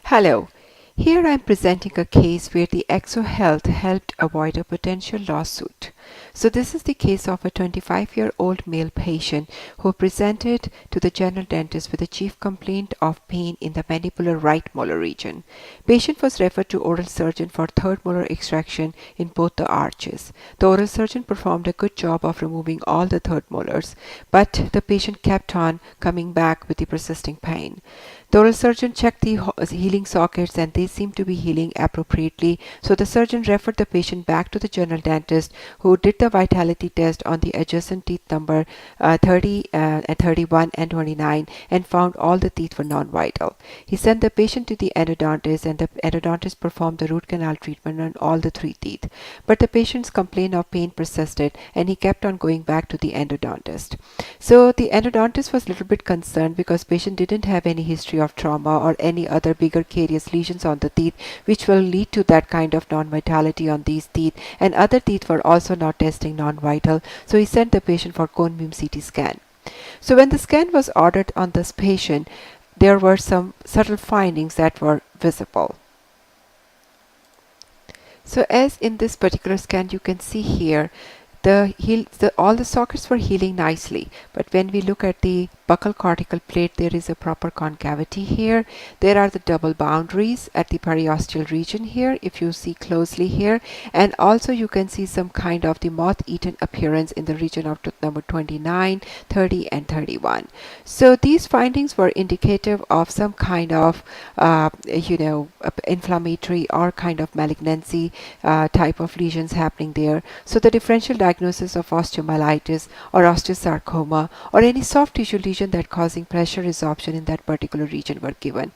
Hello. Here I am presenting a case where the ExoHealth helped avoid a potential lawsuit. So this is the case of a 25-year-old male patient who presented to the general dentist with a chief complaint of pain in the mandibular right molar region. Patient was referred to oral surgeon for third molar extraction in both the arches. The oral surgeon performed a good job of removing all the third molars, but the patient kept on coming back with the persisting pain. The oral surgeon checked the healing sockets and they seemed to be healing appropriately. So the surgeon referred the patient back to the general dentist who did the vitality test on the adjacent teeth number 30, 31 and 29 and found all the teeth were non-vital. He sent the patient to the endodontist and the endodontist performed the root canal treatment on all the three teeth. But the patient's complaint of pain persisted and he kept on going back to the endodontist. So the endodontist was a little bit concerned because patient didn't have any history of trauma or any other bigger carious lesions on the teeth which will lead to that kind of non-vitality on these teeth, and other teeth were also not testing non-vital, so he sent the patient for cone beam CT scan. So when the scan was ordered on this patient, there were some subtle findings that were visible. So as in this particular scan you can see here, all the sockets were healing nicely, but when we look at the buccal cortical plate, there is a proper concavity here. There are the double boundaries at the periosteal region here, if you see closely here, and also you can see some kind of the moth-eaten appearance in the region of tooth number 29, 30 and 31. So these findings were indicative of some kind of inflammatory or kind of malignancy type of lesions happening there. So the differential diagnosis of osteomyelitis or osteosarcoma or any soft tissue lesion that causing pressure resorption in that particular region were given.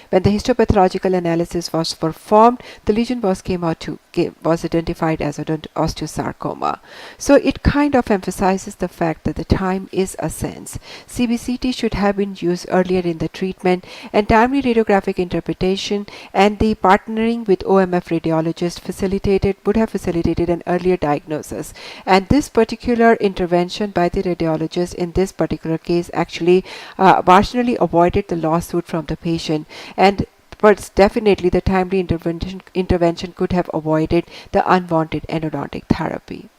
When the histopathological analysis was performed, the lesion was identified as an osteosarcoma. So it kind of emphasizes the fact that the time is a sense. CBCT should have been used earlier in the treatment, and timely radiographic interpretation and the partnering with OMF radiologist would have facilitated an earlier diagnosis. And this particular intervention by the radiologist in this particular case actually marginally avoided the lawsuit from the patient, but definitely the timely intervention could have avoided the unwanted endodontic therapy.